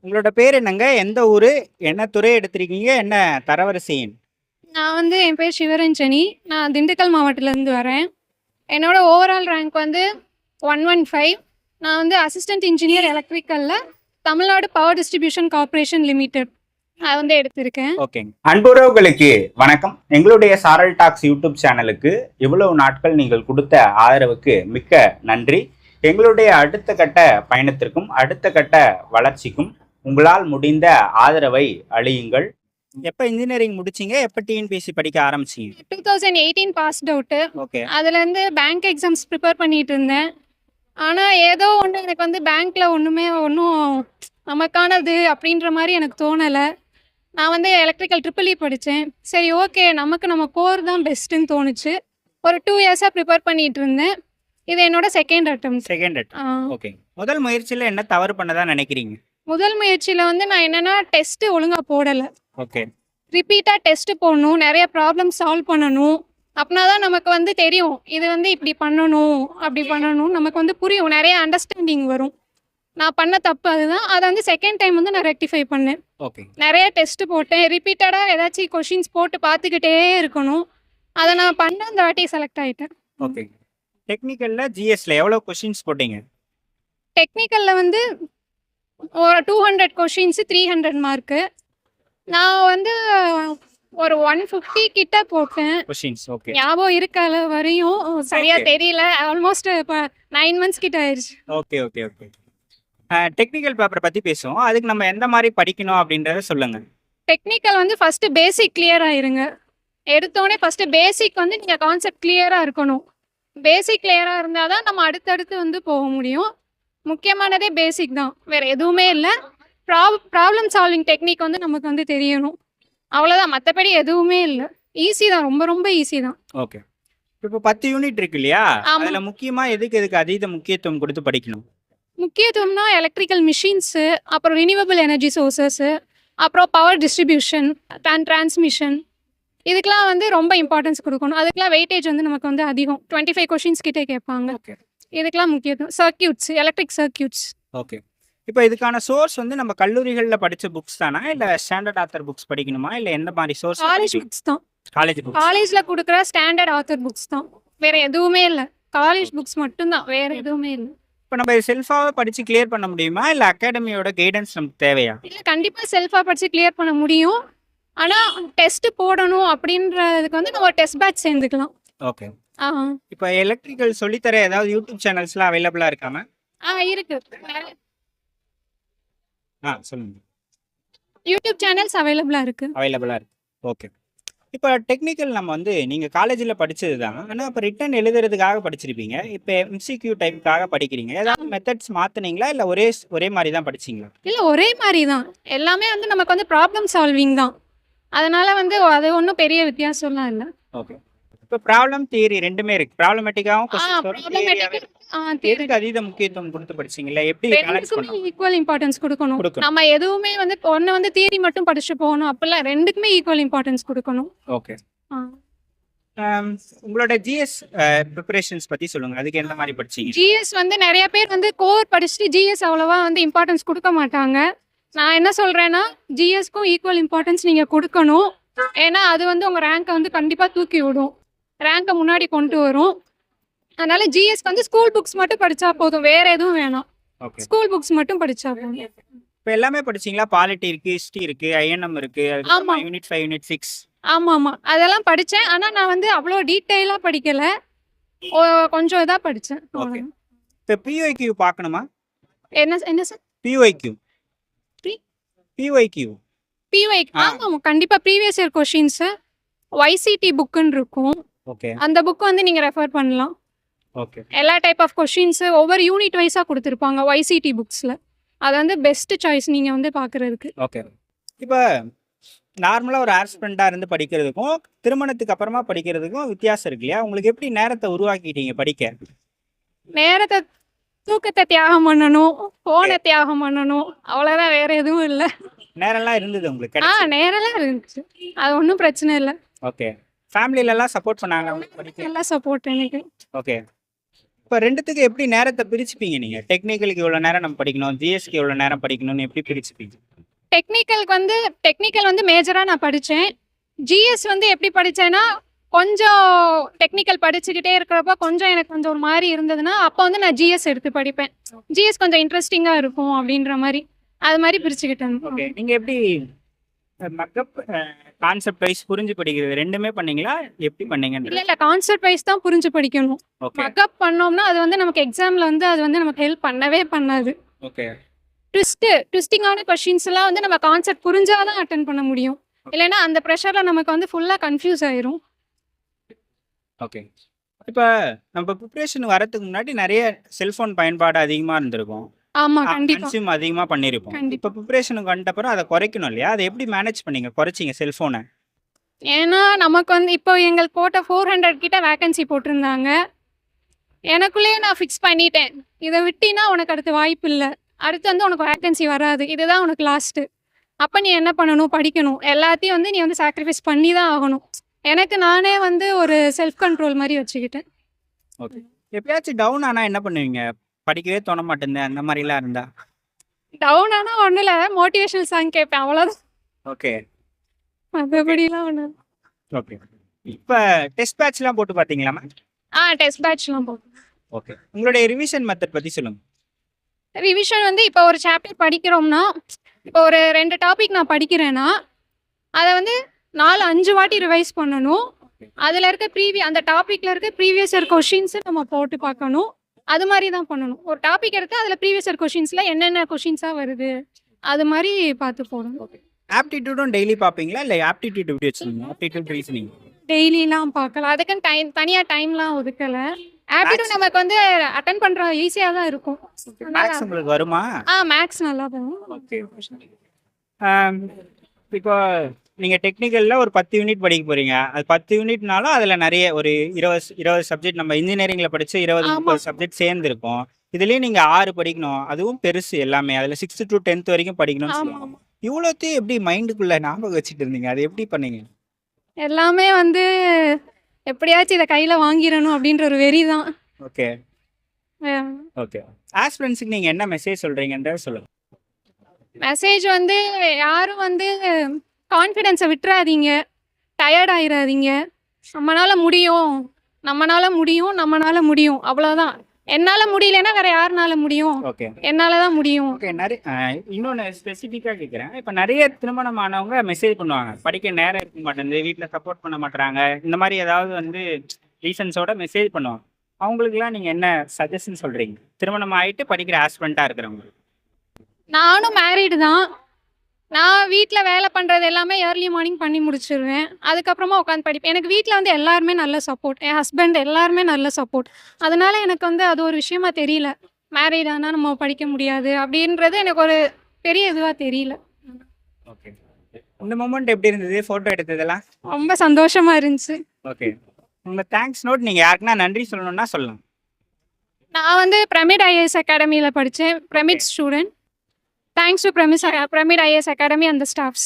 உங்களோட பேர் என்னங்க? எந்த ஊரு? என்ன துறை எடுத்திருக்கீங்க? என்ன தரவரிசை எண்? நான் வந்து என் பேர் சிவரஞ்சனி. நான் திண்டுக்கல் மாவட்டத்திலேருந்து வரேன். என்னோட ஓவரால் ரேங்க் வந்து 115. நான் வந்து அசிஸ்டன்ட் இன்ஜினியர் எலக்ட்ரிக்கலில் Tamil Nadu power distribution corporation limited அது வந்து எடுத்திருக்கேன். ஓகேங்க. அன்புறவுகளுக்கு வணக்கம். எங்களுடைய சாரல் டாக்ஸ் யூடியூப் சேனலுக்கு இவ்வளவு நாட்கள் நீங்கள் கொடுத்த ஆதரவுக்கு மிக்க நன்றி. எங்களுடைய அடுத்த கட்ட பயணத்திற்கும் அடுத்த கட்ட வளர்ச்சிக்கும் உங்களால் முடிந்த ஆதரவை அளியுங்கள். எப்போ இன்ஜினியரிங் முடிச்சிங்க? எப்போ டிஎன்பிஎஸ்சி படிக்க ஆரம்பிச்சிங்க? 2018 பாஸ்ட் அவுட்டு. ஓகே. அதுலேருந்து பேங்க் எக்ஸாம்ஸ் ப்ரிப்பேர் பண்ணிட்டு இருந்தேன். ஆனால் ஏதோ ஒன்று எனக்கு வந்து பேங்க்கில் ஒன்றும் நமக்கானது அப்படின்ற மாதிரி எனக்கு தோணலை. நான் வந்து எலக்ட்ரிக்கல் ட்ரிபிள் இ படித்தேன். சரி, ஓகே, நம்ம கோர் தான் பெஸ்ட்டுன்னு தோணுச்சு. ஒரு 2 இயர்ஸாக ப்ரிப்பேர் பண்ணிட்டு இருந்தேன். இது என்னோட செகண்ட் அட்டம். ஓகே. முதல் முயற்சியில் என்ன தவறு பண்ணதா நினைக்கிறீங்க? முதல் முயற்சியில் வந்து நான் என்னென்னா டெஸ்ட்டு ஒழுங்காக போடலை. ஓகே. ரிப்பீட்டாக டெஸ்ட்டு போடணும், நிறைய ப்ராப்ளம் சால்வ் பண்ணணும். அப்படின்னா தான் நமக்கு வந்து தெரியும், இது வந்து இப்படி பண்ணணும் அப்படி பண்ணணும், நமக்கு வந்து புரியும், நிறைய அண்டர்ஸ்டாண்டிங் வரும். நான் பண்ண தப்பு அதுதான். அதை வந்து செகண்ட் டைம் வந்து நான் ரெக்டிஃபை பண்ணேன். ஓகே. நிறைய டெஸ்ட்டு போட்டேன். ரிப்பீட்டடாக ஏதாச்சும் கொஷின்ஸ் போட்டு பார்த்துக்கிட்டே இருக்கணும். அதை நான் பண்ண அந்த வாட்டி செலக்ட் ஆகிட்டேன். ஓகே. டெக்னிக்கலில் ஜிஎஸ்ல எவ்வளோ கொஷின்ஸ் போட்டீங்க? டெக்னிக்கலில் வந்து ஒரு 200 கொஷின்ஸு 300 மார்க்கு. நான் வந்து ஒரு 150 கிட்ட போட்டேன் கொஷின்ஸ். ஓகே. ஞாபகம் இருக்கால வரையும் சரியா தெரியல. ஆல்மோஸ்ட் இப்போ 9 months கிட்ட ஆயிடுச்சு. Okay okay okay. டெக்னிக்கல் பேப்பரை பற்றி பேசுவோம். அதுக்கு நம்ம எந்த மாதிரி படிக்கணும் அப்படின்றத சொல்லுங்க. டெக்னிக்கல் வந்து ஃபர்ஸ்ட் பேசிக் கிளியர் ஆயிருங்க. எடுத்தோடனே ஃபர்ஸ்ட் பேசிக் வந்து நீங்கள் கான்செப்ட் கிளியராக இருக்கணும். பேசிக் கிளியராக இருந்தால் தான் நம்ம அடுத்தடுத்து வந்து போக முடியும். முக்கியமானதே பேசிக் தான், வேறு எதுவுமே இல்லை. ப்ராப்ளம் சால்விங் டெக்னிக் வந்து நமக்கு வந்து தெரியணும், அவ்வளோதான். மற்றபடி எதுவுமே இல்லை. ஈஸி தான், ரொம்ப ரொம்ப ஈஸி தான். ஓகே. இப்போ 10 யூனிட் இருக்கு இல்லையா? ஆமா. அதில் முக்கியமாக எதுக்கு அதீத முக்கியத்துவம் கொடுத்து படிக்கணும்? முக்கியத்துவம்னா எலக்ட்ரிக்கல் மிஷின்ஸு, அப்புறம் ரினியூவபிள் எனர்ஜி சோர்சஸ்ஸு, அப்புறம் பவர் டிஸ்ட்ரிபியூஷன் அண்ட் டிரான்ஸ்மிஷன், இதுக்கெலாம் வந்து ரொம்ப இம்பார்ட்டன்ஸ் கொடுக்கணும். அதுக்கெலாம் வெயிட்டேஜ் வந்து நமக்கு வந்து அதிகம். 25 கொஷின்ஸ் கிட்டே கேட்பாங்க. ஓகே. இதுக்கெலாம் முக்கியத்துவம். Circuits, electric circuits. ஓகே. இப்போ இதுக்கான சோர்ஸ் வந்து நம்ம கல்லூரிகளில் படித்த புக்ஸ் தானா, இல்லை ஸ்டாண்டர்ட் ஆத்தர் புக்ஸ் படிக்கணுமா, இல்லை எந்த மாதிரி சோர்ஸ்? காலேஜ் புக்ஸ் தான். College books. காலேஜில் கொடுக்குற ஸ்டாண்டர்ட் ஆத்தர் புக்ஸ் தான், வேறு எதுவுமே இல்லை. காலேஜ் புக்ஸ் மட்டும்தான், வேறு எதுவுமே இல்லை. இப்போ நம்ம செல்ஃபாக படித்து கிளியர் பண்ண முடியுமா, இல்லை அகாடமியோட கைடன்ஸ் நமக்கு தேவையா? இல்லை, கண்டிப்பாக செல்ஃபாக படித்து கிளியர் பண்ண முடியும். ஆனால் டெஸ்ட்டு போடணும் அப்படின்றதுக்கு வந்து நம்ம டெஸ்ட் பேட்ச் சேர்ந்துக்கலாம். ஓகே. இப்போ எலக்ட்ரிக்கல் சொல்லித்தர ஏதாவது யூடியூப் சேனல்ஸ்லாம் அவைலபிளாக இருக்காம? இருக்கு. சொல்லுங்க. யூடியூப் சேனல்ஸ் அவைலபிளாக இருக்கு. ஓகே. இப்போ டெக்னிக்கல் நம்ம வந்து நீங்கள் காலேஜில் படித்தது தான், ஆனால் இப்போ ரிட்டன் எழுதுறதுக்காக படிச்சிருப்பீங்க. இப்போ எம்சிக்யூ டைப்புக்காக படிக்கிறீங்க. ஏதாவது மெத்தட்ஸ் மாற்றினீங்களா, இல்லை ஒரே மாதிரி தான் படிச்சிங்களா? இல்லை, ஒரே மாதிரி தான். எல்லாமே வந்து நமக்கு வந்து ப்ராப்ளம் சால்விங் தான். அதனால வந்து அது ஒன்றும் பெரிய வித்தியாசம்லாம் இல்லை. ஓகே. இப்போ ப்ராப்ளம் தியரி ரெண்டுமே இருக்கு. ப்ராப்ளமேட்டிக்காகவும் எதுக்கு அதீத முக்கியத்துவம் கொடுத்து படிச்சிங்களா? எப்படி பேலன்ஸ் பண்ணணும்? ஈக்குவல் இம்பார்ட்டன்ஸ் கொடுக்கணும். நம்ம எதுவுமே வந்து ஒன்று வந்து தியரி மட்டும் படிச்சு போகணும் அப்படிலாம், ரெண்டுக்குமே ஈக்குவல் இம்பார்ட்டன்ஸ் கொடுக்கணும். ஓகே. உங்களோட ஜிஎஸ் ப்ரிப்பரேஷன்ஸ் பற்றி சொல்லுங்கள். அதுக்கு எந்த மாதிரி படிச்சீங்க? ஜிஎஸ் வந்து நிறைய பேர் வந்து கோர் படிச்சுட்டு ஜிஎஸ் அவ்வளோவா வந்து இம்பார்ட்டன்ஸ் கொடுக்க மாட்டாங்க. நான் என்ன சொல்கிறேன்னா, ஜிஎஸ்க்கும் ஈக்குவல் இம்பார்ட்டன்ஸ் நீங்கள் கொடுக்கணும். ஏன்னா அது வந்து உங்கள் ரேங்கை வந்து கண்டிப்பாக தூக்கி விடும், ரேங்கை முன்னாடி கொண்டு வரும். அதனால ஜிஎஸ் வந்து ஸ்கூல் புக்ஸ் மட்டும் படித்தா போதும், வேறு எதுவும் வேணாம். ஸ்கூல் புக்ஸ் மட்டும் படித்தா போதும். இப்போ எல்லாமே படிச்சிங்களா? பாலிட்டி இருக்குது, ஹிஸ்ட்ரி இருக்குது, ஐஎன்எம் இருக்குது, ஆமாம், யூனிட் 5 யூனிட் 6. ஆமாம், அதெல்லாம் படித்தேன். ஆனால் நான் வந்து அவ்வளோ டீட்டெயிலாக படிக்கலை, கொஞ்சம் இதாக படித்தேன். ஓகே. இப்போ பிஒய்க்யூ பார்க்கணுமா? என்ன சார்? பிஒய்க்யூ. ஆமாம், கண்டிப்பாக ப்ரீவியஸ் இயர் கொஷின்ஸு YCT புக்குன்னு இருக்கும். ஓகே. அந்த புக் வந்து நீங்கள் ரெஃபர் பண்ணலாம். ஓகே. எல்லா டைப் ஆஃப் கொஷின்ஸு ஒவ்வொரு யூனிட் வைஸாக கொடுத்துருப்பாங்க YCT புக்ஸில். அது வந்து பெஸ்ட்டு சாய்ஸ் நீங்கள் வந்து பார்க்குறதுக்கு. ஓகே. இப்போ நார்மலாக ஒரு ஆஸ்பிரண்டாக இருந்து படிக்கிறதுக்கும் திருமணத்துக்கு அப்புறமா படிக்கிறதுக்கும் வித்தியாசம் இருக்கு இல்லையா? உங்களுக்கு எப்படி நேரத்தை உருவாக்கிட்டீங்க படிக்க? நேரத்தை, தூக்கத்தை தியாகம் பண்ணணும், ஃபோனை தியாகம் பண்ணணும், அவ்வளோதான், வேறு எதுவும் இல்லை. நேரம்லாம் இருந்தது உங்களுக்கு? நேரெல்லாம் இருந்துச்சு, அது ஒன்றும் பிரச்சனை இல்லை. ஓகே. ஃபேமிலியிலலாம் சப்போர்ட் பண்ணாங்க உங்களுக்கு படிக்க? நல்லா சப்போர்ட் எனக்கு. ஓகே. இப்போ இப்போ ரெண்டுத்துக்கு எப்படி நேரத்தை பிரிச்சுப்பீங்க நீங்க? டெக்னிக்கலுக்கு இவ்வளவு நேரம் நம்ம படிக்கணும், ஜிஎஸ்க்கு இவ்வளவு நேரம் படிக்கணும்னு எப்படி பிரிச்சுப்பீங்க? டெக்னிக்கல் வந்து மேஜராக நான் படித்தேன். ஜிஎஸ் வந்து எப்படி படித்தேன்னா, கொஞ்சம் டெக்னிக்கல் படிச்சுக்கிட்டே இருக்கிறப்ப கொஞ்சம் எனக்கு கொஞ்சம் ஒரு மாதிரி இருந்ததுன்னா, அப்போ வந்து நான் ஜிஎஸ் எடுத்து படிப்பேன். ஜிஎஸ் கொஞ்சம் இன்ட்ரெஸ்டிங்காக இருக்கும் அப்படின்ற மாதிரி அது மாதிரி பிரிச்சுக்கிட்டேன். ஓகே. நீங்க எப்படி மக்கப் கான்செப்ட் வைஸ் புரிஞ்சு படிக்கிறது ரெண்டுமே பண்ணீங்களா? எப்படி பண்ணீங்கன்னு? இல்லை கான்செப்ட் வைஸ் தான் புரிஞ்சு படிக்கணும். ஓகே. மக்கப் பண்ணோம்னா அது வந்து நமக்கு எக்ஸாமில் வந்து அது வந்து நமக்கு ஹெல்ப் பண்ணவே பண்ணாது. ஓகே. ட்விஸ்டிங்கான கொஷின்ஸ்லாம் வந்து நம்ம கான்செப்ட் புரிஞ்சாதான் அட்டன் பண்ண முடியும். இல்லைன்னா அந்த ப்ரெஷரில் நமக்கு வந்து ஃபுல்லாக கன்ஃபியூஸ் ஆயிரும். ஓகே. இப்போ நம்ம ப்ரிப்பரேஷன் வரதுக்கு முன்னாடி நிறைய செல்போன் பயன்பாடு அதிகமாக இருந்திருக்கும். ஆமாம், கண்டிப்பாக கன்சியூம் அதிகமாக பண்ணியிருப்போம். கண்டிப்பா. இப்போ ப்ரிப்பரேஷனுக்கு வந்துட்டப்பறம் அதை குறைக்கணும் இல்லையா? அதை எப்படி மேனேஜ் பண்ணீங்க? குறைச்சிங்க செல்ஃபோனை? ஏன்னா நமக்கு வந்து இப்போ எங்களுக்கு போட்ட 400 கிட்ட வேகன்சி போட்டிருந்தாங்க. எனக்குள்ளேயே நான் ஃபிக்ஸ் பண்ணிட்டேன், இதை விட்டினா உனக்கு அடுத்து வாய்ப்பு இல்லை, அடுத்து வந்து உனக்கு வேகன்சி வராது, இதுதான் உனக்கு லாஸ்ட்டு. அப்போ நீ என்ன பண்ணணும்? படிக்கணும். எல்லாத்தையும் வந்து நீ வந்து சாக்ரிஃபைஸ் பண்ணி தான் ஆகணும். எனக்கு நானே வந்து ஒரு செல்ஃப் கண்ட்ரோல் மாதிரி வச்சுக்கிட்டேன். ஓகே. எப்பயாச்சும் டவுன் ஆனால் என்ன பண்ணுவீங்க? படிக்கவே தோண மாட்டேங்குது அந்த மாதிரிலாம் இருந்தா? டவுன் ஆனால் ஒன்றும் இல்லை, மோட்டிவேஷனல் சாங் கேட்பேன், அவ்வளோதான். ஓகே. மற்றபடிலாம் ஒன்று. ஓகே. இப்போ டெஸ்ட் பேட்ச்லாம் போட்டு பார்த்தீங்களா மேம்? டெஸ்ட் பேட்ச்லாம் போகும். ஓகே. உங்களுடைய ரிவிஷன் மெத்தட் பற்றி சொல்லுங்க. ரிவிஷன் வந்து இப்போ ஒரு சாப்டர் படிக்கிறோம்னா, இப்போ ஒரு 2 டாபிக் நான் படிக்கிறேன்னா அதை வந்து 4-5 வாட்டி ரிவைஸ் பண்ணணும். அதில் இருக்க அந்த டாப்பிக்கில் இருக்க ப்ரீவியஸ் இயர் கொஷின்ஸு நம்ம போட்டு பார்க்கணும். அது மாதிரி தான் பண்ணணும். ஒரு டாபிக் எடுத்து அதில் ப்ரீவியஸ் இயர் கொஷின்ஸில் என்னென்ன கொஷின்ஸாக வருது அது மாதிரி பார்த்து போடணும். ஆப்டிடியூடும் டெய்லி பார்ப்பீங்களா? இல்லை ஆப்டிடியூட் எப்படி வச்சுருந்தீங்க? ஆப்டிடியூட் ரீசனிங் டெய்லிலாம் பார்க்கலாம், அதுக்குன்னு தனியாக டைம்லாம் ஒதுக்கலை. ஆப்டிடியூட் நமக்கு வந்து அட்டன் பண்ணுற ஈஸியாக தான் இருக்கும். மேக்ஸ் உங்களுக்கு வருமா? மேக்ஸ் நல்லா போகும். ஓகே. இப்போ நீங்கள் டெக்னிக்கலில் ஒரு 10 யூனிட் படிக்க போகிறீங்க. அது 10 யூனிட்னாலும் அதில் நிறைய ஒரு 20 சப்ஜெக்ட் நம்ம இன்ஜினியரிங்கில் படித்து 20-30 சப்ஜெக்ட் சேர்ந்துருக்கும். இதுலேயும் நீங்கள் 6 படிக்கணும். அதுவும் பெருசு எல்லாமே. அதில் 6th to 10th வரைக்கும் படிக்கணும்னு சொல்லுவாங்க. இவ்வளோத்தையும் எப்படி மைண்டுக்குள்ளே ஞாபகம் வச்சுட்டு இருந்தீங்க? அது எப்படி பண்ணீங்க? எல்லாமே வந்து எப்படியாச்சும் இதை கையில் வாங்கிடணும் அப்படின்ற ஒரு வெறி தான். ஓகே. ஓகே. ஆஸ்பிரன்ஸுக்கு நீங்கள் என்ன மெசேஜ் சொல்கிறீங்கன்றத சொல்லுங்கள். மெசேஜ் வந்து யாரும் வந்து கான்ஃபிடென்ஸை விட்டுறாதீங்க, டயர்ட் ஆயிடாதீங்க. நம்மளால முடியும், அவ்வளோதான். என்னால் முடியலன்னா வேற யாருனால முடியும்? ஓகே. என்னால் தான் முடியும். ஓகே. இன்னொன்று ஸ்பெசிஃபிக்காக கேட்குறேன். இப்போ நிறைய திருமணமானவங்க மெசேஜ் பண்ணுவாங்க, படிக்க நேரம் இருக்க மாட்டேங்குது, வீட்டில் சப்போர்ட் பண்ண மாட்டுறாங்க, இந்த மாதிரி ஏதாவது வந்து ரீசன்ஸோட மெசேஜ் பண்ணுவாங்க. அவங்களுக்குலாம் நீங்கள் என்ன சஜஷன் சொல்கிறீங்க? திருமணம் ஆகிட்டு படிக்கிற ஆஸ்பிரண்ட்டாக இருக்கிறவங்க. நானும் மேரீடு தான். நான் வீட்டில் வேலை பண்ணுறது எல்லாமே ஏர்லி மார்னிங் பண்ணி முடிச்சிடுவேன். அதுக்கப்புறமா உட்காந்து படிப்பேன். எனக்கு வீட்டில் வந்து எல்லாருமே நல்ல சப்போர்ட், என் ஹஸ்பண்ட் எல்லாருமே நல்ல சப்போர்ட். அதனால எனக்கு வந்து அது ஒரு விஷயமா தெரியல, மேரீட் ஆனால் நம்ம படிக்க முடியாது அப்படின்றது எனக்கு ஒரு பெரிய இதுவாக தெரியல. ஓகே. இந்த மூமெண்ட் எப்படி இருந்தது? ஃபோட்டோ எடுத்ததெல்லாம் ரொம்ப சந்தோஷமா இருந்துச்சு. ஓகே. உங்கள் தேங்க்ஸ் நோட் நீங்கள் யாருக்குன்னா நன்றி சொல்லணும்னா சொல்லலாம். நான் வந்து பிரமிட் ஐஏஎஸ் அகாடமியில் படித்தேன், pyramid student. Thanks to Pyramid IAS Academy and the staffs.